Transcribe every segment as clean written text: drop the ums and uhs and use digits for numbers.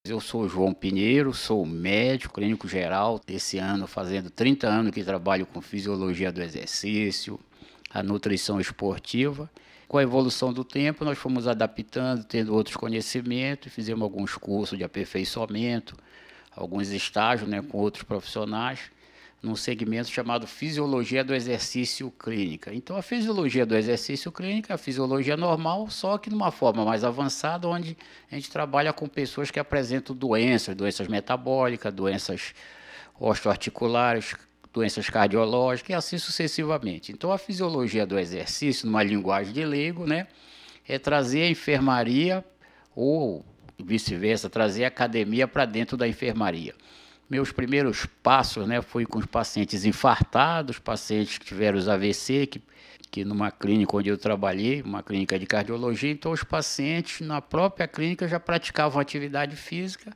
Eu sou João Pinheiro, sou médico clínico geral, esse ano fazendo 30 anos que trabalho com fisiologia do exercício, a nutrição esportiva. Com a evolução do tempo, nós fomos adaptando, tendo outros conhecimentos, fizemos alguns cursos de aperfeiçoamento, alguns estágios, né, com outros profissionais, num segmento chamado Fisiologia do Exercício Clínica. Então, a Fisiologia do Exercício Clínica é a fisiologia normal, só que numa forma mais avançada, onde a gente trabalha com pessoas que apresentam doenças metabólicas, doenças osteoarticulares, doenças cardiológicas e assim sucessivamente. Então, a Fisiologia do Exercício, numa linguagem de leigo, né, é trazer a enfermaria ou vice-versa, trazer a academia para dentro da enfermaria. Meus primeiros passos, né, foi com os pacientes infartados, pacientes que tiveram os AVC, que numa clínica onde eu trabalhei, uma clínica de cardiologia, então os pacientes na própria clínica já praticavam atividade física.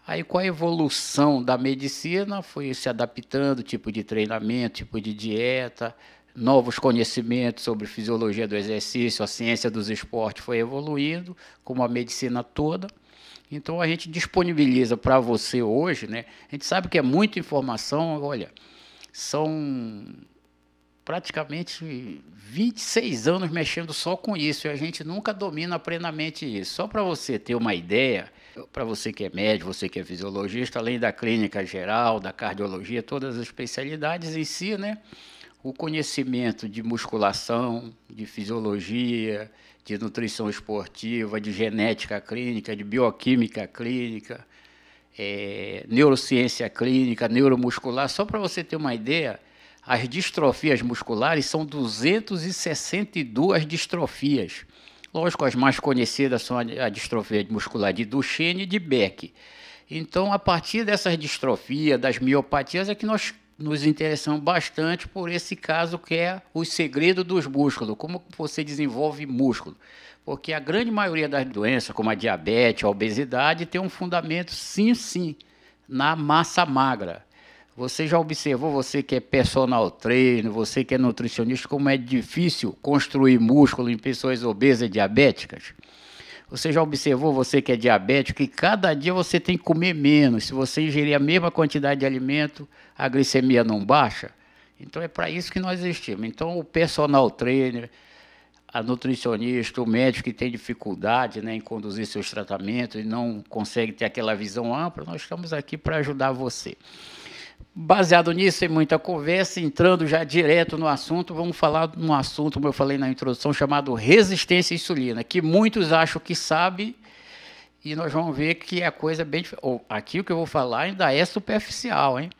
Aí com a evolução da medicina foi se adaptando, tipo de treinamento, tipo de dieta, novos conhecimentos sobre fisiologia do exercício, a ciência dos esportes foi evoluindo, como a medicina toda. Então a gente disponibiliza para você hoje, né? A gente sabe que é muita informação, olha, são praticamente 26 anos mexendo só com isso e a gente nunca domina plenamente isso. Só para você ter uma ideia, para você que é médico, você que é fisiologista, além da clínica geral, da cardiologia, todas as especialidades em si, né? O conhecimento de musculação, de fisiologia, de nutrição esportiva, de genética clínica, de bioquímica clínica, neurociência clínica, neuromuscular. Só para você ter uma ideia, as distrofias musculares são 262 distrofias. Lógico, as mais conhecidas são a distrofia muscular de Duchenne e de Beck. Então, a partir dessas distrofias, das miopatias, é que nós nos interessamos bastante por esse caso que é o segredo dos músculos, como você desenvolve músculo. Porque a grande maioria das doenças, como a diabetes, a obesidade, tem um fundamento, sim, na massa magra. Você já observou, você que é personal trainer, você que é nutricionista, como é difícil construir músculo em pessoas obesas e diabéticas? Você já observou, você que é diabético, que cada dia você tem que comer menos. Se você ingerir a mesma quantidade de alimento, a glicemia não baixa? Então é para isso que nós existimos. Então o personal trainer, a nutricionista, o médico que tem dificuldade, né, em conduzir seus tratamentos e não consegue ter aquela visão ampla, nós estamos aqui para ajudar você. Baseado nisso, tem muita conversa, entrando já direto no assunto, vamos falar de um assunto, como eu falei na introdução, chamado resistência à insulina, que muitos acham que sabem, e nós vamos ver que é coisa bem diferente. Aqui o que eu vou falar ainda é superficial, hein?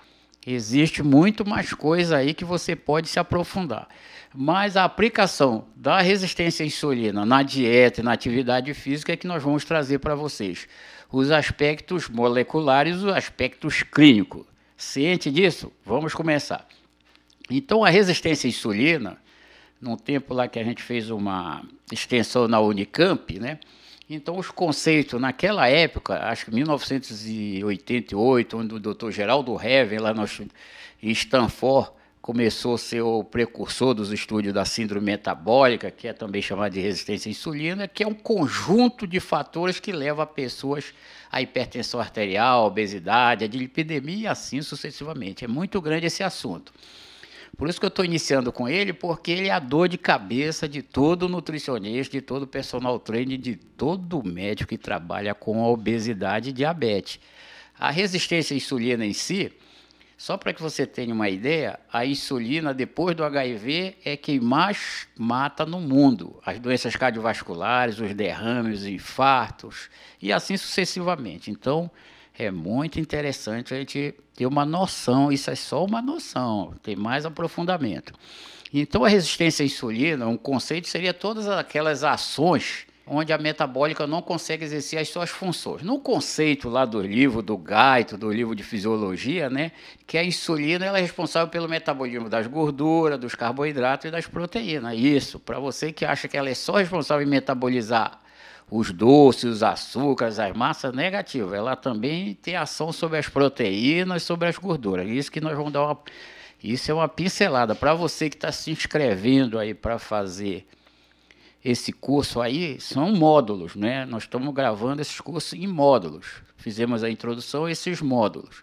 Existe muito mais coisa aí que você pode se aprofundar. Mas a aplicação da resistência à insulina na dieta e na atividade física é que nós vamos trazer para vocês. Os aspectos moleculares e os aspectos clínicos. Ciente disso? Vamos começar. Então, a resistência à insulina, num tempo lá que a gente fez uma extensão na Unicamp, né? Então, os conceitos, naquela época, acho que 1988, onde o Dr. Geraldo Hever, lá em Stanford, começou a ser o precursor dos estudos da síndrome metabólica, que é também chamada de resistência à insulina, que é um conjunto de fatores que leva a pessoas à hipertensão arterial, à obesidade, à dislipidemia e assim sucessivamente. É muito grande esse assunto. Por isso que eu estou iniciando com ele, porque ele é a dor de cabeça de todo nutricionista, de todo personal trainer, de todo médico que trabalha com a obesidade e diabetes. A resistência à insulina em si, só para que você tenha uma ideia, a insulina, depois do HIV, é quem mais mata no mundo. As doenças cardiovasculares, os derrames, os infartos, e assim sucessivamente. Então, é muito interessante a gente ter uma noção, isso é só uma noção, tem mais aprofundamento. Então, a resistência à insulina, um conceito seria todas aquelas ações onde a metabólica não consegue exercer as suas funções. No conceito lá do livro do Gaito, do livro de fisiologia, né, que a insulina ela é responsável pelo metabolismo das gorduras, dos carboidratos e das proteínas. Isso, para você que acha que ela é só responsável em metabolizar os doces, os açúcares, as massas, negativas. Ela também tem ação sobre as proteínas, sobre as gorduras. Isso que nós vamos dar uma... Isso é uma pincelada. Para você que está se inscrevendo aí para fazer esse curso aí são módulos, né? Nós estamos gravando esses cursos em módulos. Fizemos a introdução a esses módulos.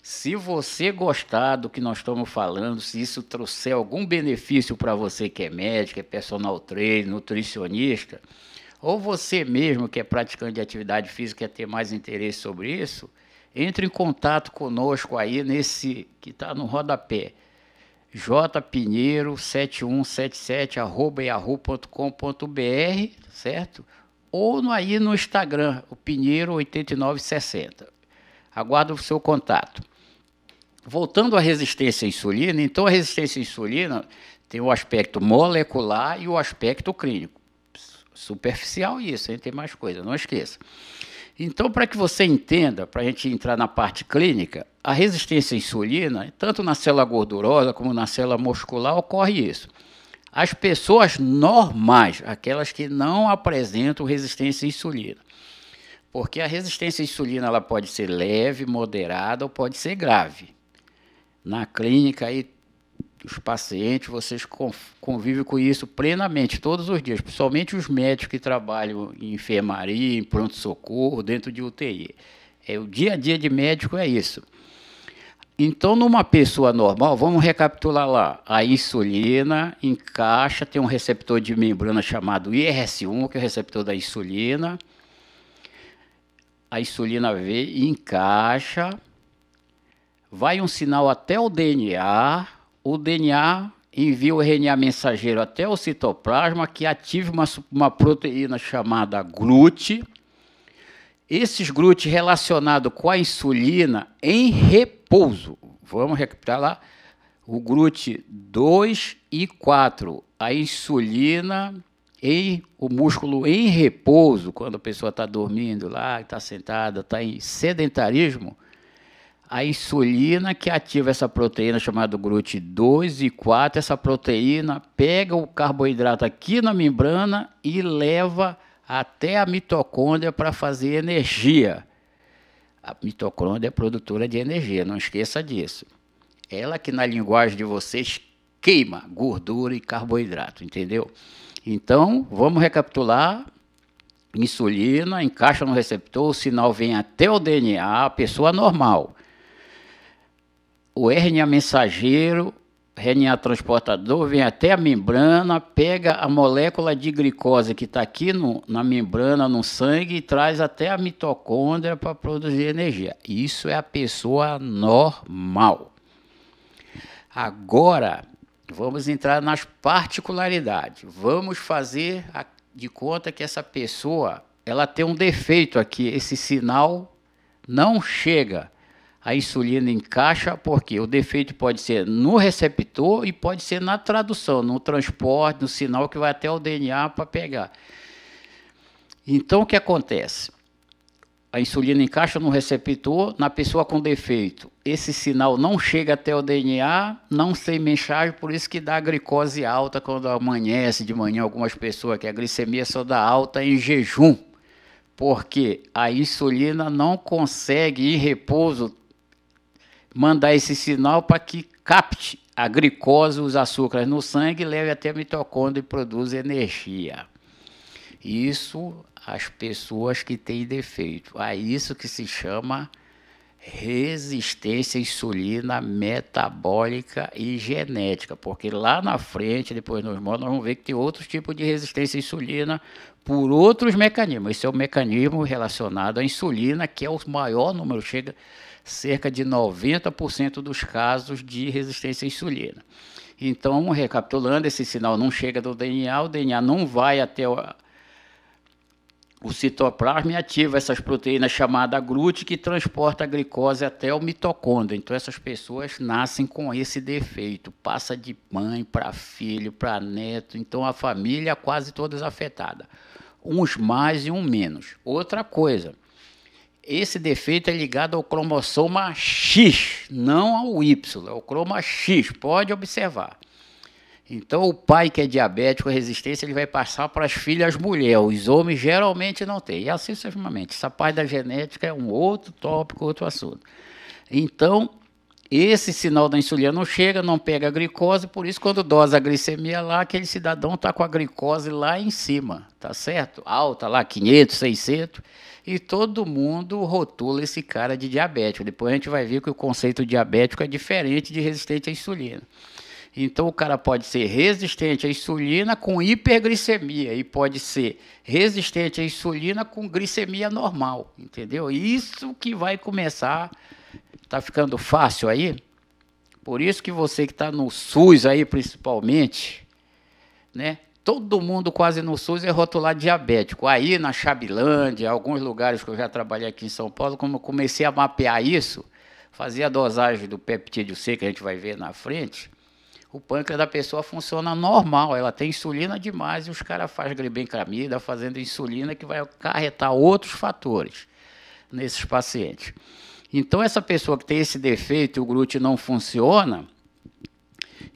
Se você gostar do que nós estamos falando, se isso trouxer algum benefício para você que é médico, é personal trainer, nutricionista, ou você mesmo que é praticante de atividade física e quer ter mais interesse sobre isso, entre em contato conosco aí nesse que está no rodapé, jpinheiro7177@yahoo.com.br, certo? Ou aí no Instagram, o Pinheiro8960. Aguardo o seu contato. Voltando à resistência à insulina, então a resistência à insulina tem o aspecto molecular e o aspecto clínico. Superficial isso, aí tem mais coisa, não esqueça. Então, para que você entenda, para a gente entrar na parte clínica, a resistência à insulina, tanto na célula gordurosa como na célula muscular, ocorre isso. As pessoas normais, aquelas que não apresentam resistência à insulina, porque a resistência à insulina ela pode ser leve, moderada ou pode ser grave. Na clínica, aí, os pacientes, vocês convivem com isso plenamente, todos os dias, principalmente os médicos que trabalham em enfermaria, em pronto-socorro, dentro de UTI. O dia a dia de médico é isso. Então, numa pessoa normal, vamos recapitular lá. A insulina encaixa, tem um receptor de membrana chamado IRS1, que é o receptor da insulina. A insulina vem e encaixa, vai um sinal até o DNA envia o RNA mensageiro até o citoplasma, que ativa uma proteína chamada GLUT. Esses GLUT relacionados com a insulina em repouso, vamos recapitular lá, o GLUT 2 e 4, a insulina o músculo em repouso, quando a pessoa está dormindo lá, está sentada, está em sedentarismo, a insulina que ativa essa proteína chamada GLUT 2 e 4, essa proteína pega o carboidrato aqui na membrana e leva até a mitocôndria para fazer energia. A mitocôndria é produtora de energia, não esqueça disso. Ela que na linguagem de vocês queima gordura e carboidrato, entendeu? Então, vamos recapitular. Insulina encaixa no receptor, o sinal vem até o DNA, a pessoa normal. O RNA mensageiro, RNA transportador, vem até a membrana, pega a molécula de glicose que está aqui na membrana, no sangue, e traz até a mitocôndria para produzir energia. Isso é a pessoa normal. Agora, vamos entrar nas particularidades. Vamos fazer de conta que essa pessoa ela tem um defeito aqui. Esse sinal não chega. A insulina encaixa porque o defeito pode ser no receptor e pode ser na tradução, no transporte, no sinal que vai até o DNA para pegar. Então, o que acontece? A insulina encaixa no receptor, na pessoa com defeito. Esse sinal não chega até o DNA, não tem mensagem, por isso que dá glicose alta quando amanhece de manhã. Algumas pessoas que a glicemia só dá alta em jejum, porque a insulina não consegue, em repouso, mandar esse sinal para que capte a glicose, os açúcares no sangue, leve até a mitocôndria e produza energia. Isso as pessoas que têm defeito. É isso que se chama resistência à insulina metabólica e genética, porque lá na frente, depois nos módulos, nós vamos ver que tem outros tipos de resistência à insulina por outros mecanismos. Esse é o mecanismo relacionado à insulina, que é o maior número, chega cerca de 90% dos casos de resistência à insulina. Então, recapitulando, esse sinal não chega do DNA, o DNA não vai até o citoplasma e ativa essas proteínas chamadas GLUT, que transporta a glicose até o mitocôndrio. Então, essas pessoas nascem com esse defeito, passa de mãe para filho, para neto, então a família é quase todas afetada, uns mais e uns menos. Outra coisa, esse defeito é ligado ao cromossoma X, não ao Y, é o croma X, pode observar. Então, o pai que é diabético, resistência, ele vai passar para as filhas mulheres. Os homens geralmente não têm. E assim sucessivamente. Essa parte da genética é um outro tópico, outro assunto. Então, esse sinal da insulina não chega, não pega a glicose, por isso quando dosa a glicemia lá, aquele cidadão está com a glicose lá em cima, tá certo? Alta lá, 500, 600, e todo mundo rotula esse cara de diabético. Depois a gente vai ver que o conceito diabético é diferente de resistente à insulina. Então o cara pode ser resistente à insulina com hiperglicemia e pode ser resistente à insulina com glicemia normal, entendeu? Isso que vai começar. Tá ficando fácil aí? Por isso que você que está no SUS aí, principalmente, né? Todo mundo quase no SUS é rotulado diabético. Aí na Chabilândia, alguns lugares que eu já trabalhei aqui em São Paulo, como eu comecei a mapear isso, fazia a dosagem do peptídeo C, que a gente vai ver na frente, o pâncreas da pessoa funciona normal, ela tem insulina demais e os caras fazem glibenclamida, fazendo insulina que vai acarretar outros fatores nesses pacientes. Então, essa pessoa que tem esse defeito e o glúteo não funciona,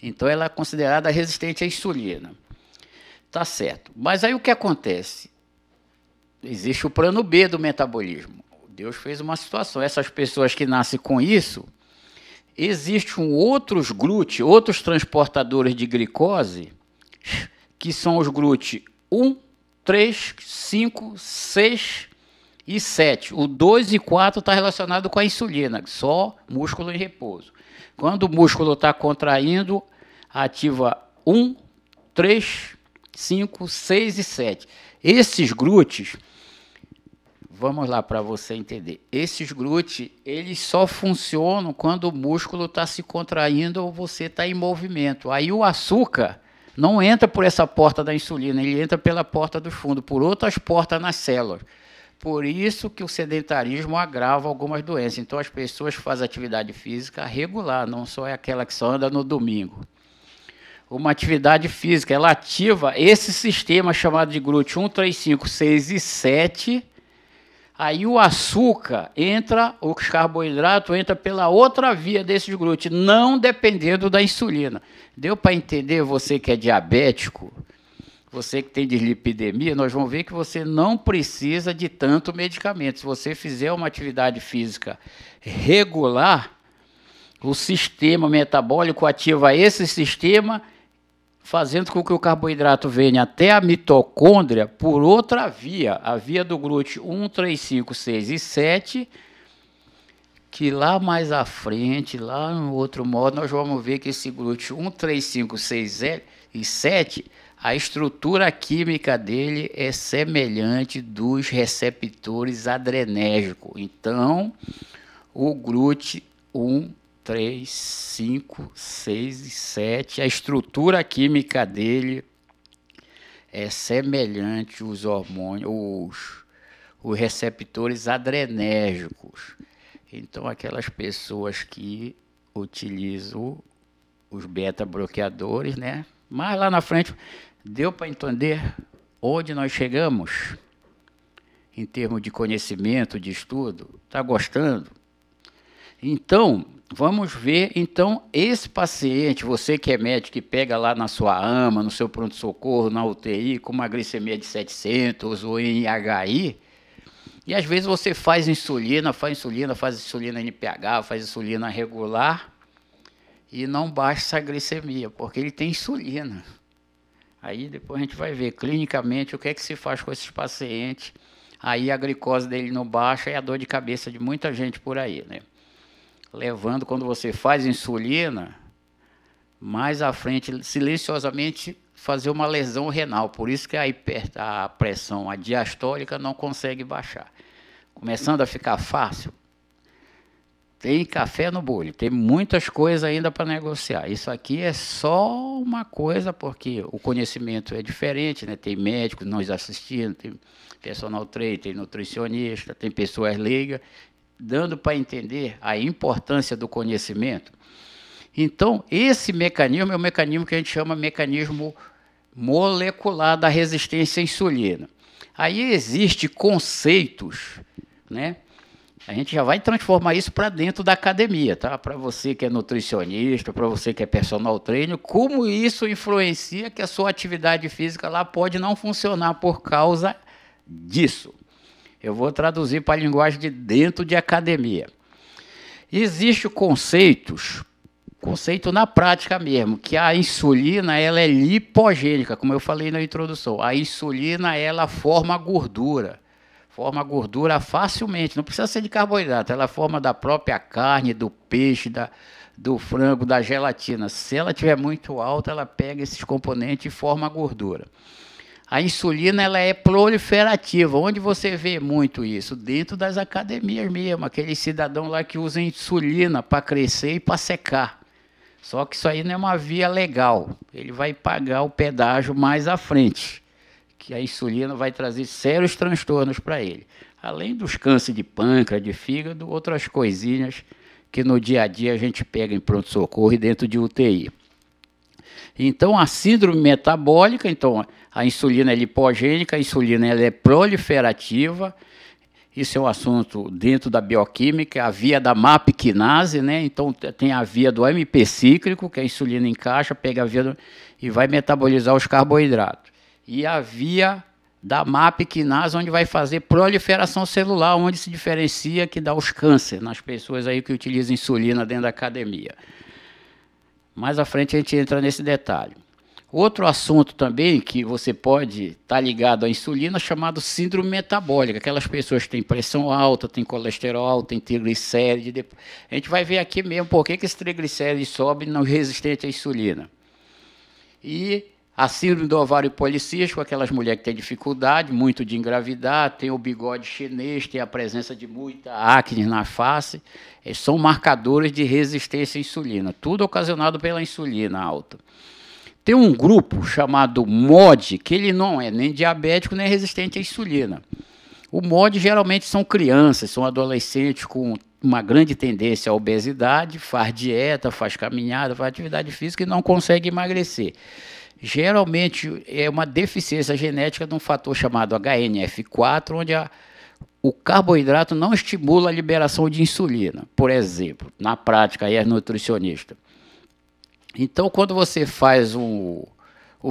então ela é considerada resistente à insulina. Tá certo. Mas aí o que acontece? Existe o plano B do metabolismo. Deus fez uma situação. Essas pessoas que nascem com isso, existem outros glúteos, outros transportadores de glicose, que são os glúteos 1, 3, 5, 6 e 7. O 2 e 4 está relacionado com a insulina, só músculo em repouso. Quando o músculo está contraindo, ativa 1, 3, 5, 6 e 7. Esses glúteos, vamos lá para você entender. Esses glúteos, eles só funcionam quando o músculo está se contraindo ou você está em movimento. Aí o açúcar não entra por essa porta da insulina, ele entra pela porta do fundo, por outras portas nas células. Por isso que o sedentarismo agrava algumas doenças. Então, as pessoas que fazem atividade física regular, não só é aquela que só anda no domingo. Uma atividade física, ela ativa esse sistema chamado de glúteo 1, 3, 5, 6 e 7. Aí o açúcar entra, os carboidratos entra pela outra via desses glúteos, não dependendo da insulina. Deu para entender, você que é diabético? Você que tem dislipidemia, nós vamos ver que você não precisa de tanto medicamento. Se você fizer uma atividade física regular, o sistema metabólico ativa esse sistema, fazendo com que o carboidrato venha até a mitocôndria por outra via, a via do glúteo 1, 3, 5, 6 e 7, que lá mais à frente, lá no outro modo, nós vamos ver que esse glúteo 1, 3, 5, 6 e 7, a estrutura química dele é semelhante dos receptores adrenérgicos. Então, o glúteo 1, 3, 5, 6 e 7, a estrutura química dele é semelhante aos hormônios, os receptores adrenérgicos. Então, aquelas pessoas que utilizam os beta-bloqueadores, né? Mas lá na frente, deu para entender onde nós chegamos em termos de conhecimento, de estudo? Está gostando? Então, vamos ver, então, esse paciente, você que é médico, que pega lá na sua AMA, no seu pronto-socorro, na UTI, com uma glicemia de 700 ou em HI, e às vezes você faz insulina NPH, faz insulina regular, e não baixa essa glicemia, porque ele tem insulina. Aí depois a gente vai ver clinicamente o que é que se faz com esses pacientes. Aí a glicose dele não baixa e a dor de cabeça de muita gente por aí, né? Levando, quando você faz insulina, mais à frente, silenciosamente, fazer uma lesão renal. Por isso que a pressão, a diastólica, não consegue baixar. Começando a ficar fácil, tem café no bolo, tem muitas coisas ainda para negociar. Isso aqui é só uma coisa, porque o conhecimento é diferente, né? Tem médicos nos assistindo, tem personal trainer, tem nutricionista, tem pessoas leigas, dando para entender a importância do conhecimento. Então, esse mecanismo é o mecanismo que a gente chama mecanismo molecular da resistência à insulina. Aí existem conceitos, né? A gente já vai transformar isso para dentro da academia, tá? Para você que é nutricionista, para você que é personal trainer, como isso influencia que a sua atividade física lá pode não funcionar por causa disso. Eu vou traduzir para a linguagem de dentro de academia. Existe o conceito na prática mesmo, que a insulina ela é lipogênica, como eu falei na introdução. A insulina ela forma gordura facilmente, não precisa ser de carboidrato, ela forma da própria carne, do peixe, do frango, da gelatina. Se ela estiver muito alta, ela pega esses componentes e forma gordura. A insulina ela é proliferativa. Onde você vê muito isso? Dentro das academias mesmo. Aquele cidadão lá que usa insulina para crescer e para secar. Só que isso aí não é uma via legal. Ele vai pagar o pedágio mais à frente, que a insulina vai trazer sérios transtornos para ele. Além dos cânceres de pâncreas, de fígado, outras coisinhas que no dia a dia a gente pega em pronto-socorro e dentro de UTI. Então, a síndrome metabólica, então, a insulina é lipogênica, a insulina ela é proliferativa. Isso é um assunto dentro da bioquímica, a via da MAP quinase, né? Então, tem a via do AMP cíclico, que a insulina encaixa, pega a via e vai metabolizar os carboidratos. E a via da MAP quinase, onde vai fazer proliferação celular, onde se diferencia que dá os cânceres nas pessoas aí que utilizam insulina dentro da academia. Mais à frente a gente entra nesse detalhe. Outro assunto também que você pode estar ligado à insulina, chamado síndrome metabólica. Aquelas pessoas que têm pressão alta, têm colesterol alto, têm triglicérides. A gente vai ver aqui mesmo por que esse triglicérides sobe no resistente à insulina. E a síndrome do ovário policístico, aquelas mulheres que têm dificuldade muito de engravidar, tem o bigode chinês, tem a presença de muita acne na face, são marcadores de resistência à insulina, tudo ocasionado pela insulina alta. Tem um grupo chamado MOD, que ele não é nem diabético nem resistente à insulina. O MOD geralmente são crianças, são adolescentes com uma grande tendência à obesidade, faz dieta, faz caminhada, faz atividade física e não consegue emagrecer. Geralmente é uma deficiência genética de um fator chamado HNF4, onde o carboidrato não estimula a liberação de insulina, por exemplo, na prática, aí é nutricionista. Então, quando você faz o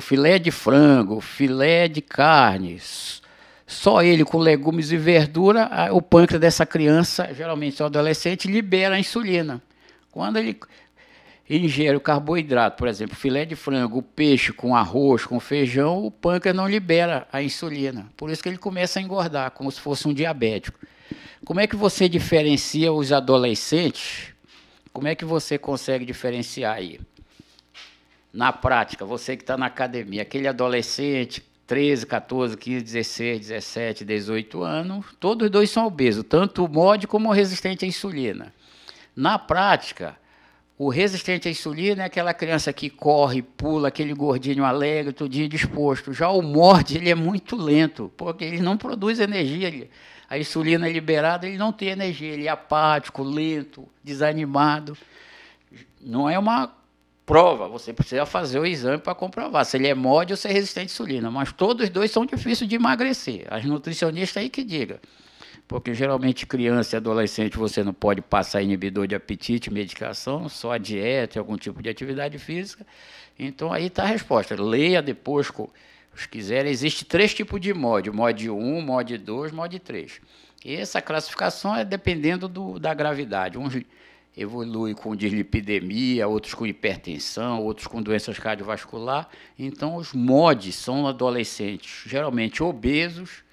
filé de frango, o filé de carne, só ele com legumes e verdura, o pâncreas dessa criança, geralmente é um adolescente, libera a insulina. Quando ele ingere o carboidrato, por exemplo, filé de frango, o peixe com arroz, com feijão, o pâncreas não libera a insulina. Por isso que ele começa a engordar, como se fosse um diabético. Como é que você diferencia os adolescentes? Como é que você consegue diferenciar aí? Na prática, você que está na academia, aquele adolescente, 13, 14, 15, 16, 17, 18 anos, todos os dois são obesos, tanto o MOD como o resistente à insulina. Na prática, o resistente à insulina é aquela criança que corre, pula, aquele gordinho alegre, tudinho disposto. Já o MOD, ele é muito lento, porque ele não produz energia. A insulina é liberada, ele não tem energia, ele é apático, lento, desanimado. Não é uma prova, você precisa fazer o exame para comprovar se ele é MOD ou se é resistente à insulina, mas todos os dois são difíceis de emagrecer. As nutricionistas aí que digam. Porque geralmente criança e adolescente você não pode passar inibidor de apetite, medicação, só a dieta e algum tipo de atividade física. Então aí está a resposta. Leia depois, se quiserem. Existe 3 tipos de MOD: MOD 1, MOD 2, MOD 3. E essa classificação é dependendo da gravidade. Uns evoluem com dislipidemia, outros com hipertensão, outros com doenças cardiovasculares. Então os MODs são adolescentes geralmente obesos,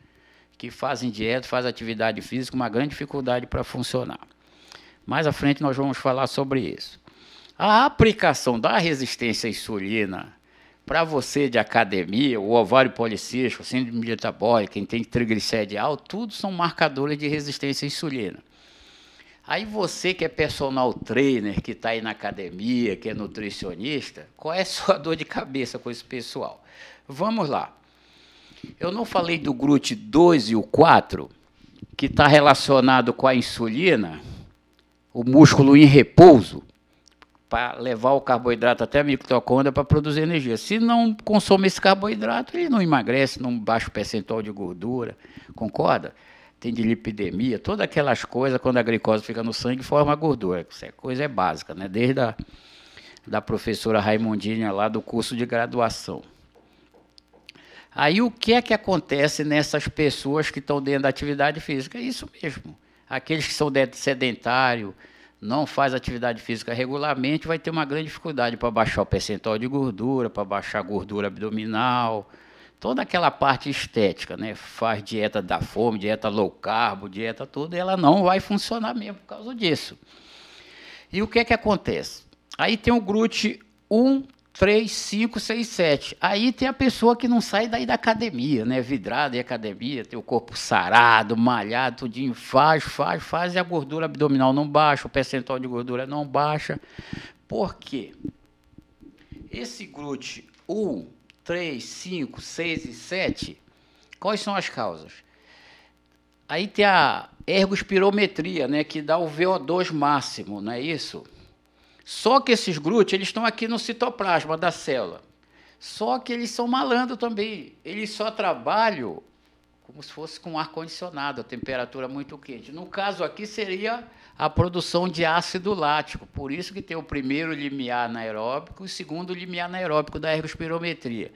que fazem dieta, fazem atividade física, com uma grande dificuldade para funcionar. Mais à frente nós vamos falar sobre isso. A aplicação da resistência à insulina para você de academia, o ovário policístico, síndrome metabólica, quem tem triglicéride alto, tudo são marcadores de resistência à insulina. Aí você que é personal trainer, que está aí na academia, que é nutricionista, qual é a sua dor de cabeça com esse pessoal? Vamos lá. Eu não falei do GLUT2 e o 4, que está relacionado com a insulina, o músculo em repouso, para levar o carboidrato até a mitocôndria para produzir energia. Se não consome esse carboidrato, ele não emagrece, não baixa o percentual de gordura, concorda? Tem dilipidemia, todas aquelas coisas, quando a glicose fica no sangue, forma gordura. Essa coisa é básica, né? Desde da professora Raimundinha lá do curso de graduação. Aí o que é que acontece nessas pessoas que estão dentro da atividade física? É isso mesmo. Aqueles que são sedentários, não faz atividade física regularmente, vai ter uma grande dificuldade para baixar o percentual de gordura, para baixar a gordura abdominal, toda aquela parte estética, né? Faz dieta da fome, dieta low carb, dieta toda, e ela não vai funcionar mesmo por causa disso. E o que é que acontece? Aí tem o GLUT 1, 3, 5, 6, 7. Aí tem a pessoa que não sai daí da academia, né? Vidrada em academia, tem o corpo sarado, malhado, tudinho, faz, e a gordura abdominal não baixa, o percentual de gordura não baixa. Por quê? Esse GLUT 1, 3, 5, 6 e 7, quais são as causas? Aí tem a ergospirometria, né, que dá o VO2 máximo, não é isso? Só que esses GLUT, eles estão aqui no citoplasma da célula. Só que eles são malandros também. Eles só trabalham como se fosse com ar-condicionado, a temperatura muito quente. No caso aqui seria a produção de ácido lático. Por isso que tem o primeiro limiar anaeróbico e o segundo limiar anaeróbico da ergospirometria.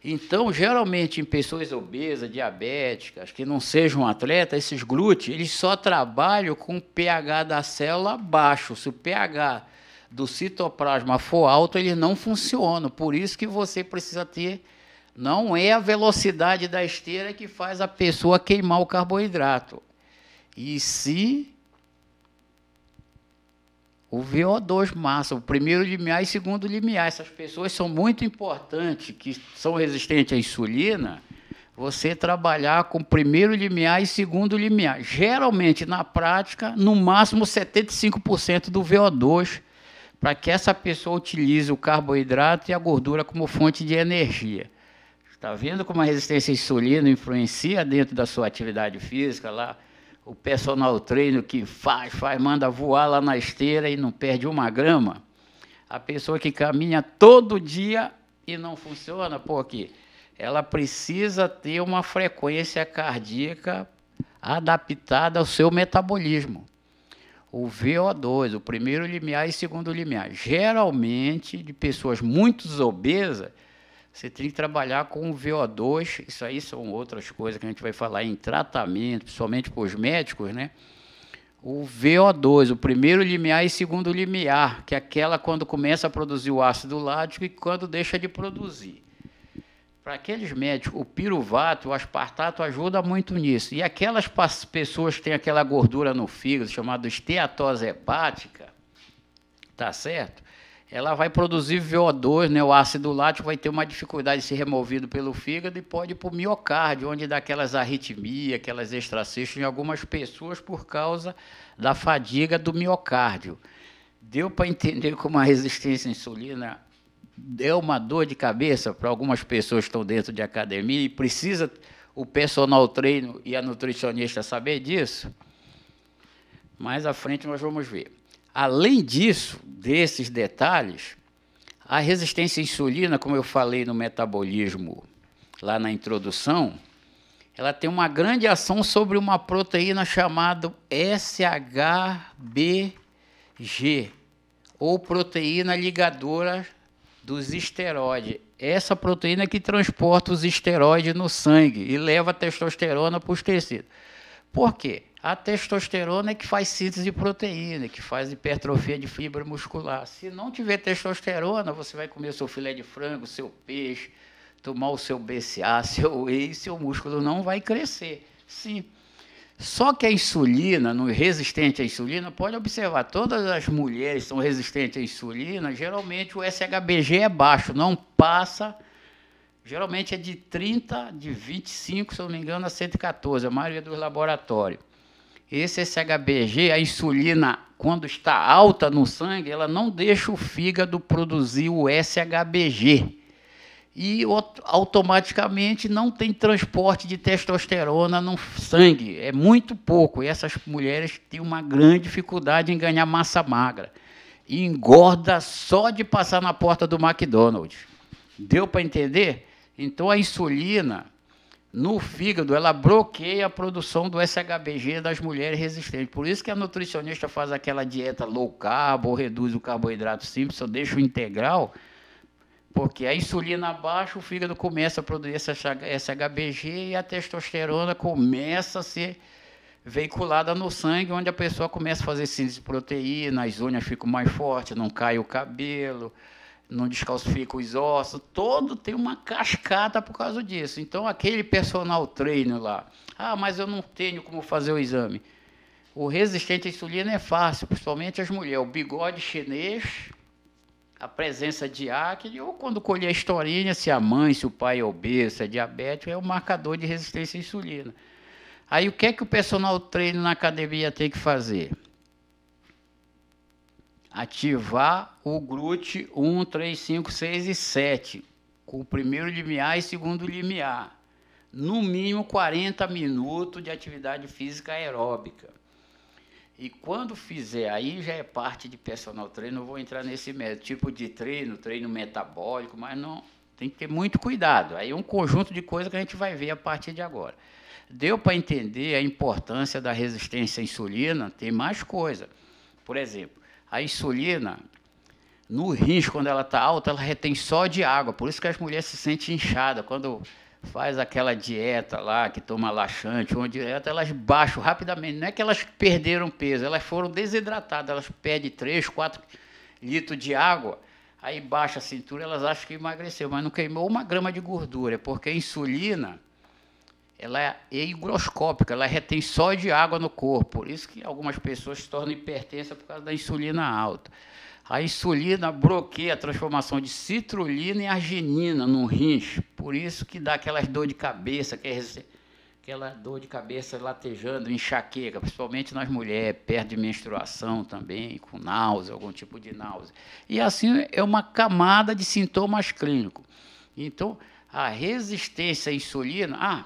Então, geralmente, em pessoas obesas, diabéticas, que não sejam atletas, esses GLUT, eles só trabalham com o pH da célula baixo. Se o pH do citoplasma for alto, eles não funcionam. Por isso que você precisa ter... Não é a velocidade da esteira que faz a pessoa queimar o carboidrato. E sim o VO2 máximo, o primeiro limiar e segundo limiar. Essas pessoas são muito importantes, que são resistentes à insulina, você trabalhar com primeiro limiar e segundo limiar. Geralmente, na prática, no máximo 75% do VO2, para que essa pessoa utilize o carboidrato e a gordura como fonte de energia. Está vendo como a resistência à insulina influencia dentro da sua atividade física lá? O personal trainer que faz, manda voar lá na esteira e não perde uma grama. A pessoa que caminha todo dia e não funciona, porque ela precisa ter uma frequência cardíaca adaptada ao seu metabolismo. O VO2, o primeiro limiar e segundo limiar. Geralmente, de pessoas muito obesas, você tem que trabalhar com o VO2, isso aí são outras coisas que a gente vai falar em tratamento, principalmente para os médicos, né? O VO2, o primeiro limiar e segundo limiar, que é aquela quando começa a produzir o ácido lático e quando deixa de produzir. Para aqueles médicos, o piruvato, o aspartato ajuda muito nisso. E aquelas pessoas que têm aquela gordura no fígado, chamada esteatose hepática, tá certo? Ela vai produzir VO2, né? O ácido lático vai ter uma dificuldade de ser removido pelo fígado e pode ir para o miocárdio, onde dá aquelas arritmias, aquelas extracestos em algumas pessoas por causa da fadiga do miocárdio. Deu para entender como a resistência à insulina é uma dor de cabeça para algumas pessoas que estão dentro de academia e precisa o personal trainer e a nutricionista saber disso? Mais à frente nós vamos ver. Além disso, desses detalhes, a resistência à insulina, como eu falei no metabolismo lá na introdução, ela tem uma grande ação sobre uma proteína chamada SHBG, ou proteína ligadora dos esteroides. Essa proteína que transporta os esteroides no sangue e leva a testosterona para os tecidos. Por quê? A testosterona é que faz síntese de proteína, que faz hipertrofia de fibra muscular. Se não tiver testosterona, você vai comer seu filé de frango, seu peixe, tomar o seu BCA, seu whey, seu músculo não vai crescer. Sim. Só que a insulina, no resistente à insulina, pode observar, todas as mulheres que são resistentes à insulina, geralmente o SHBG é baixo, não passa, geralmente é de 30, de 25, se eu não me engano, a 114, a maioria dos laboratórios. Esse SHBG, a insulina, quando está alta no sangue, ela não deixa o fígado produzir o SHBG. E automaticamente não tem transporte de testosterona no sangue, é muito pouco. E essas mulheres têm uma grande dificuldade em ganhar massa magra. E engorda só de passar na porta do McDonald's. Deu para entender? Então a insulina no fígado, ela bloqueia a produção do SHBG das mulheres resistentes. Por isso que a nutricionista faz aquela dieta low carb ou reduz o carboidrato simples, ou deixa o integral, porque a insulina baixa, o fígado começa a produzir esse SHBG e a testosterona começa a ser veiculada no sangue, onde a pessoa começa a fazer síntese de proteína, as unhas ficam mais fortes, não cai o cabelo, não descalcifica os ossos, todo tem uma cascata por causa disso. Então, aquele personal trainer lá, mas eu não tenho como fazer o exame. O resistente à insulina é fácil, principalmente as mulheres. O bigode chinês, a presença de acne, ou quando colher a historinha, se a mãe, se o pai é obeso, se é diabético, é o marcador de resistência à insulina. Aí o que é que o personal trainer na academia tem que fazer? Ativar o GLUT 1, 3, 5, 6 e 7, com o primeiro limiar e segundo limiar. No mínimo 40 minutos de atividade física aeróbica. E quando fizer, aí já é parte de personal trainer, não vou entrar nesse tipo de treino metabólico, mas não tem que ter muito cuidado. Aí é um conjunto de coisas que a gente vai ver a partir de agora. Deu para entender a importância da resistência à insulina? Tem mais coisa. Por exemplo, a insulina, no rins, quando ela está alta, ela retém só de água. Por isso que as mulheres se sentem inchadas. Quando faz aquela dieta lá, que toma laxante, uma dieta, elas baixam rapidamente. Não é que elas perderam peso, elas foram desidratadas. Elas perdem 3, 4 litros de água, aí baixa a cintura, elas acham que emagreceu, mas não queimou 1 grama de gordura, porque a insulina, ela é higroscópica, ela retém só de água no corpo. Por isso que algumas pessoas se tornam hipertensas por causa da insulina alta. A insulina bloqueia a transformação de citrulina em arginina no rins. Por isso que dá aquelas dor de cabeça, aquela dor de cabeça latejando, enxaqueca, principalmente nas mulheres, perto de menstruação também, com náusea, algum tipo de náusea. E assim é uma camada de sintomas clínicos. Então, a resistência à insulina...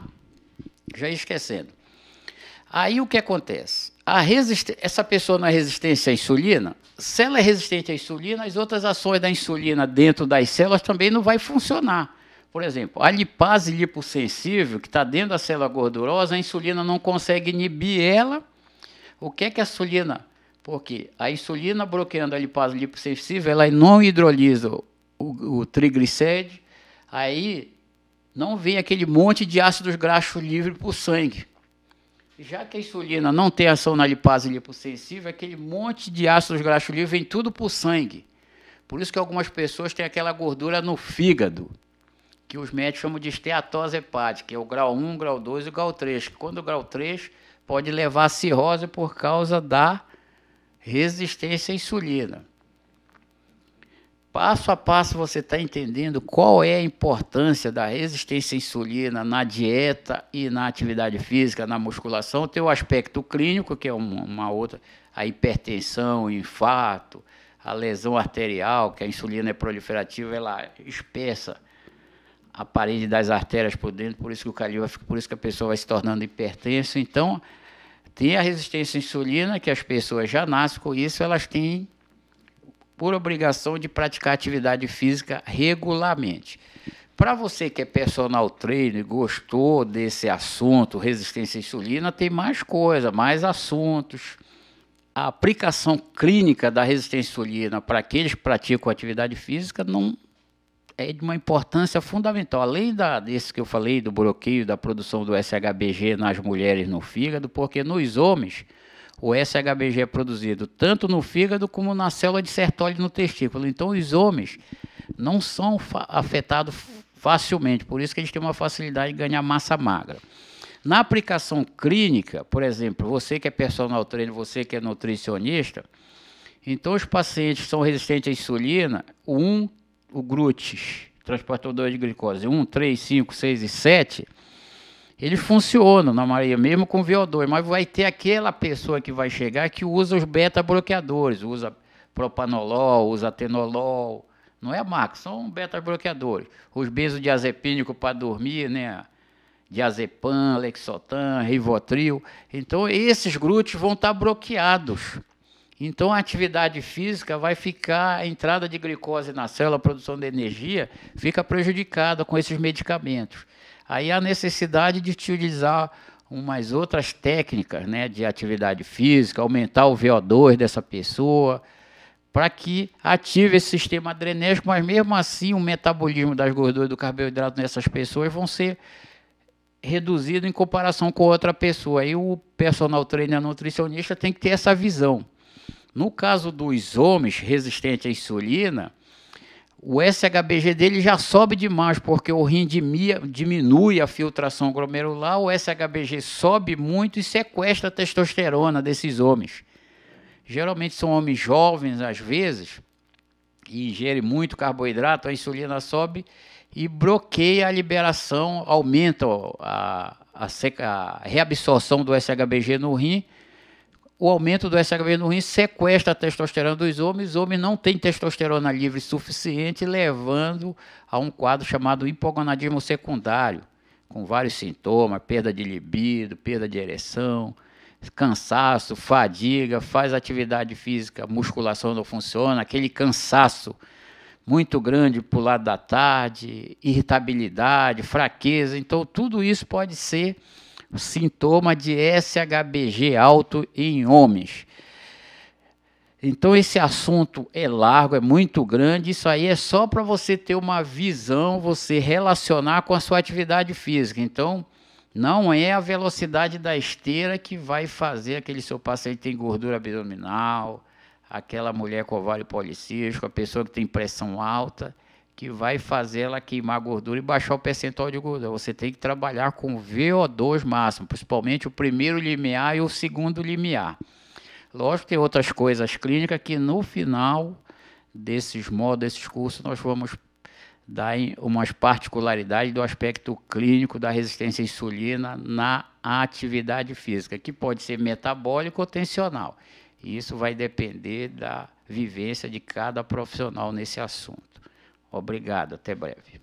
já ia esquecendo. Aí o que acontece? Essa pessoa não é resistente à insulina, se ela é resistente à insulina, as outras ações da insulina dentro das células também não vai funcionar. Por exemplo, a lipase lipossensível, que está dentro da célula gordurosa, a insulina não consegue inibir ela. O que é a insulina? Porque a insulina bloqueando a lipase lipossensível, ela não hidrolisa o triglicéride, aí não vem aquele monte de ácidos graxos livres para o sangue. Já que a insulina não tem ação na lipase lipossensível, aquele monte de ácidos graxos livres vem tudo para o sangue. Por isso que algumas pessoas têm aquela gordura no fígado, que os médicos chamam de esteatose hepática, que é o grau 1, grau 2 e o grau 3. Que quando o grau 3 pode levar a cirrose por causa da resistência à insulina. Passo a passo você está entendendo qual é a importância da resistência à insulina na dieta e na atividade física, na musculação. Tem o aspecto clínico, que é uma outra, a hipertensão, o infarto, a lesão arterial, que a insulina é proliferativa, ela espessa a parede das artérias por dentro, por isso que o calil, por isso que a pessoa vai se tornando hipertensa. Então, tem a resistência à insulina, que as pessoas já nascem com isso, elas têm por obrigação de praticar atividade física regularmente. Para você que é personal trainer, gostou desse assunto, resistência à insulina, tem mais coisa, mais assuntos. A aplicação clínica da resistência à insulina para aqueles que praticam atividade física não é de uma importância fundamental. Além desse que eu falei, do bloqueio da produção do SHBG nas mulheres no fígado, porque nos homens o SHBG é produzido tanto no fígado como na célula de Sertoli no testículo. Então, os homens não são afetados facilmente, por isso que eles têm uma facilidade de ganhar massa magra. Na aplicação clínica, por exemplo, você que é personal trainer, você que é nutricionista, então os pacientes que são resistentes à insulina, o GLUT, transportador de glicose, 1, 3, 5, 6 e 7, eles funcionam na maioria, mesmo com VO2, mas vai ter aquela pessoa que vai chegar que usa os beta-bloqueadores, usa propanolol, usa atenolol, não é a marca, são beta-bloqueadores. Os benzodiazepínicos para dormir, né? Diazepam, Lexotan, Rivotril. Então, esses GLUTs vão estar bloqueados. Então, a atividade física vai ficar, a entrada de glicose na célula, a produção de energia, fica prejudicada com esses medicamentos. Aí há necessidade de utilizar umas outras técnicas, né, de atividade física, aumentar o VO2 dessa pessoa, para que ative esse sistema adrenérgico, mas mesmo assim o metabolismo das gorduras e do carboidrato nessas pessoas vão ser reduzido em comparação com outra pessoa. Aí o personal trainer nutricionista tem que ter essa visão. No caso dos homens resistentes à insulina, o SHBG dele já sobe demais, porque o rim diminui a filtração glomerular, o SHBG sobe muito e sequestra a testosterona desses homens. Geralmente são homens jovens, às vezes, e ingerem muito carboidrato, a insulina sobe e bloqueia a liberação, aumenta a reabsorção do SHBG no rim. O aumento do SHBG no rim sequestra a testosterona dos homens, os homens não têm testosterona livre suficiente, levando a um quadro chamado hipogonadismo secundário, com vários sintomas, perda de libido, perda de ereção, cansaço, fadiga, faz atividade física, musculação não funciona, aquele cansaço muito grande para o lado da tarde, irritabilidade, fraqueza. Então, tudo isso pode ser sintoma de SHBG alto em homens. Então, esse assunto é largo, é muito grande. Isso aí é só para você ter uma visão, você relacionar com a sua atividade física. Então, não é a velocidade da esteira que vai fazer aquele seu paciente ter gordura abdominal, aquela mulher com ovário policístico, a pessoa que tem pressão alta, que vai fazer ela queimar gordura e baixar o percentual de gordura. Você tem que trabalhar com VO2 máximo, principalmente o primeiro limiar e o segundo limiar. Lógico que tem outras coisas clínicas que no final desses modos, desses cursos, nós vamos dar umas particularidades do aspecto clínico da resistência à insulina na atividade física, que pode ser metabólica ou tensional. E isso vai depender da vivência de cada profissional nesse assunto. Obrigado, até breve.